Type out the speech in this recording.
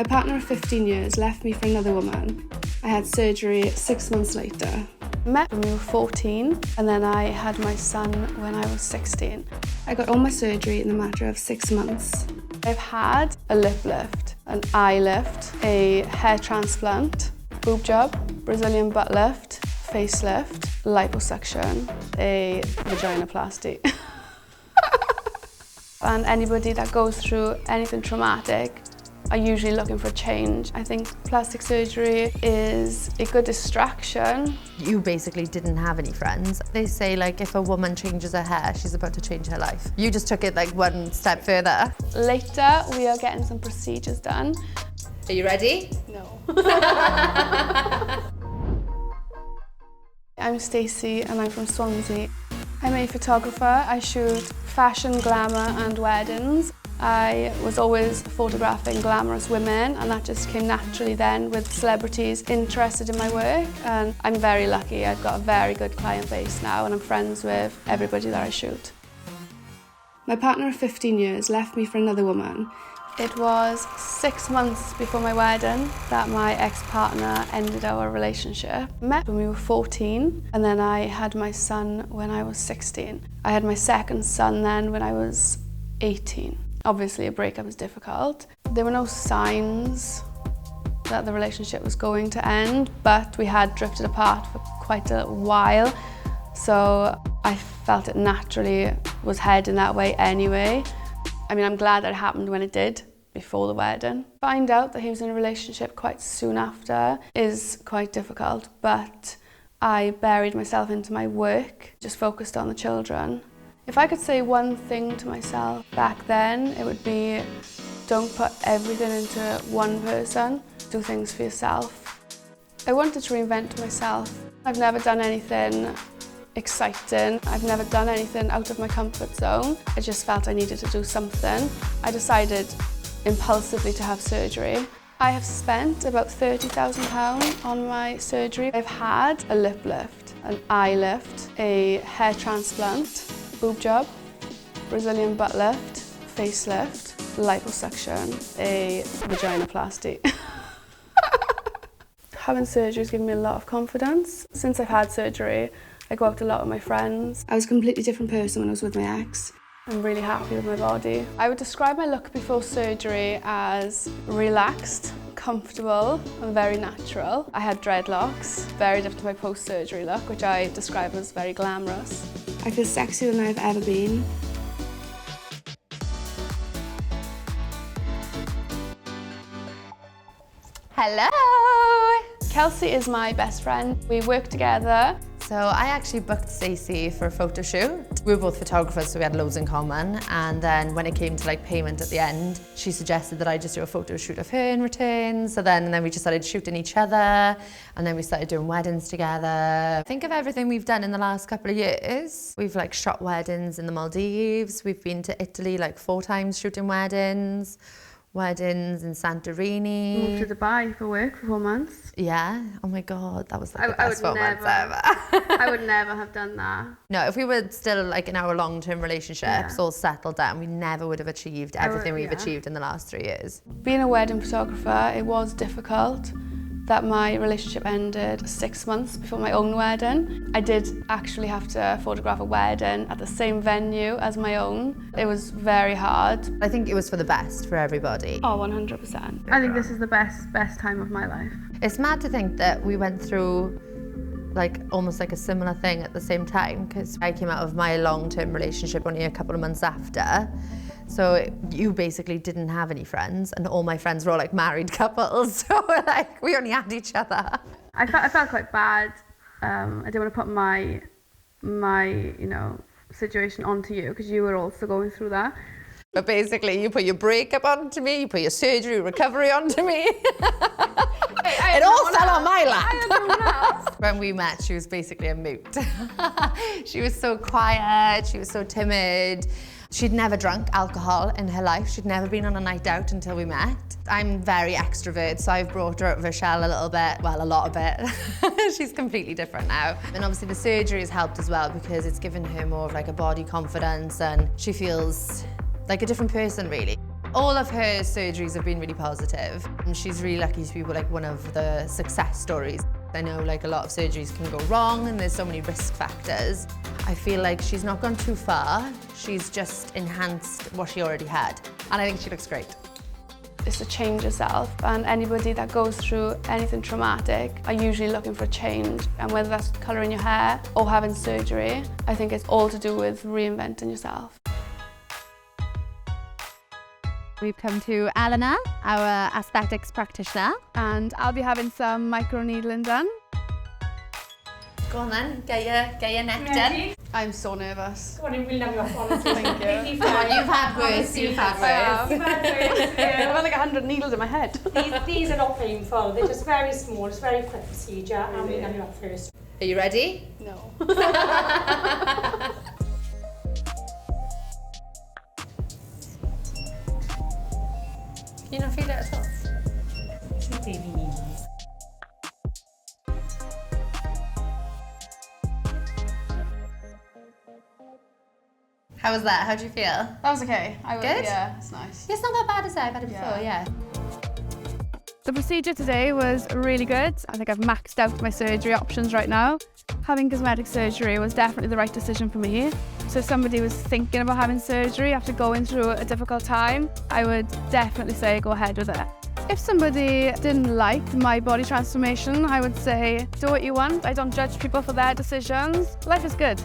My partner of 15 years left me for another woman. I had surgery 6 months later. Met when we were 14, and then I had my son when I was 16. I got all my surgery in the matter of 6 months. I've had a lip lift, an eye lift, a hair transplant, boob job, Brazilian butt lift, facelift, liposuction, a vaginoplasty. And anybody that goes through anything traumatic are usually looking for a change. I think plastic surgery is a good distraction. You basically didn't have any friends. They say like if a woman changes her hair, she's about to change her life. You just took it like one step further. Later, we are getting some procedures done. Are you ready? No. I'm Stacey and I'm from Swansea. I'm a photographer. I shoot fashion, glamour and weddings. I was always photographing glamorous women, and that just came naturally then with celebrities interested in my work. And I'm very lucky. I've got a very good client base now and I'm friends with everybody that I shoot. My partner of 15 years left me for another woman. It was 6 months before my wedding that my ex-partner ended our relationship. Met when we were 14, and then I had my son when I was 16. I had my second son then when I was 18. Obviously, a breakup is difficult. There were no signs that the relationship was going to end, but we had drifted apart for quite a while, so I felt it naturally was heading that way anyway. I mean, I'm glad that it happened when it did, before the wedding. Find out that he was in a relationship quite soon after is quite difficult, but I buried myself into my work, just focused on the children. If I could say one thing to myself back then, it would be don't put everything into one person, do things for yourself. I wanted to reinvent myself. I've never done anything exciting. I've never done anything out of my comfort zone. I just felt I needed to do something. I decided impulsively to have surgery. I have spent about £30,000 on my surgery. I've had a lip lift, an eye lift, a hair transplant, boob job, Brazilian butt lift, facelift, liposuction, a vaginoplasty. Having surgery has given me a lot of confidence. Since I've had surgery, I go out a lot with my friends. I was a completely different person when I was with my ex. I'm really happy with my body. I would describe my look before surgery as relaxed, comfortable and very natural. I had dreadlocks, very different to my post-surgery look, which I describe as very glamorous. I feel sexier than I've ever been. Hello! Kelsie is my best friend. We work together. So I actually booked Stacey for a photo shoot. We were both photographers, so we had loads in common. And then when it came to like payment at the end, she suggested that I just do a photo shoot of her in return. So then we just started shooting each other, and then we started doing weddings together. Think of everything we've done in the last couple of years. We've like shot weddings in the Maldives. We've been to Italy like 4 times shooting weddings. Weddings in Santorini. Moved to Dubai for work for 4 months. Yeah. Oh my God, that was like the best 4 months ever. I would never have done that. No, if we were still like in our long-term relationships, all settled down, we never would have achieved everything we've achieved in the last 3 years. Being a wedding photographer, it was difficult that my relationship ended 6 months before my own wedding. I did actually have to photograph a wedding at the same venue as my own. It was very hard. I think it was for the best for everybody. Oh, 100%. I think this is the best time of my life. It's mad to think that we went through like almost like a similar thing at the same time, because I came out of my long-term relationship only a couple of months after. So you basically didn't have any friends, and all my friends were all like married couples. So like we only had each other. I felt quite bad. I didn't want to put my situation onto you, because you were also going through that. But basically, you put your breakup onto me, you put your surgery recovery onto me. It all fell on my lap. When we met, she was basically a moot. She was so quiet, she was so timid. She'd never drunk alcohol in her life. She'd never been on a night out until we met. I'm very extrovert, so I've brought her out of her shell a little bit, well, a lot of it. She's completely different now. And obviously the surgery has helped as well, because it's given her more of like a body confidence, and she feels like a different person, really. All of her surgeries have been really positive, and she's really lucky to be like one of the success stories. I know like a lot of surgeries can go wrong and there's so many risk factors. I feel like she's not gone too far, she's just enhanced what she already had. And I think she looks great. It's to change yourself, and anybody that goes through anything traumatic are usually looking for a change, and whether that's colouring your hair or having surgery, I think it's all to do with reinventing yourself. We've come to Eleanor, our aesthetics practitioner, And I'll be having some microneedling done. Go on then, get your neck done. I'm so nervous. Go on, we'll have you off, honestly. Thank you. You've had worse, you've had worse. You've had worse, I've had like 100 needles in my head. These are not painful, they're just very small, it's a very quick procedure, and we'll have you up first. Are you ready? No. Can you not feel it at all? Two baby needles. How was that? How do you feel? That was okay. Good? Yeah, it's nice. It's not that bad as I've had it before, yeah. The procedure today was really good. I think I've maxed out my surgery options right now. Having cosmetic surgery was definitely the right decision for me. So if somebody was thinking about having surgery after going through a difficult time, I would definitely say go ahead with it. If somebody didn't like my body transformation, I would say do what you want. I don't judge people for their decisions. Life is good.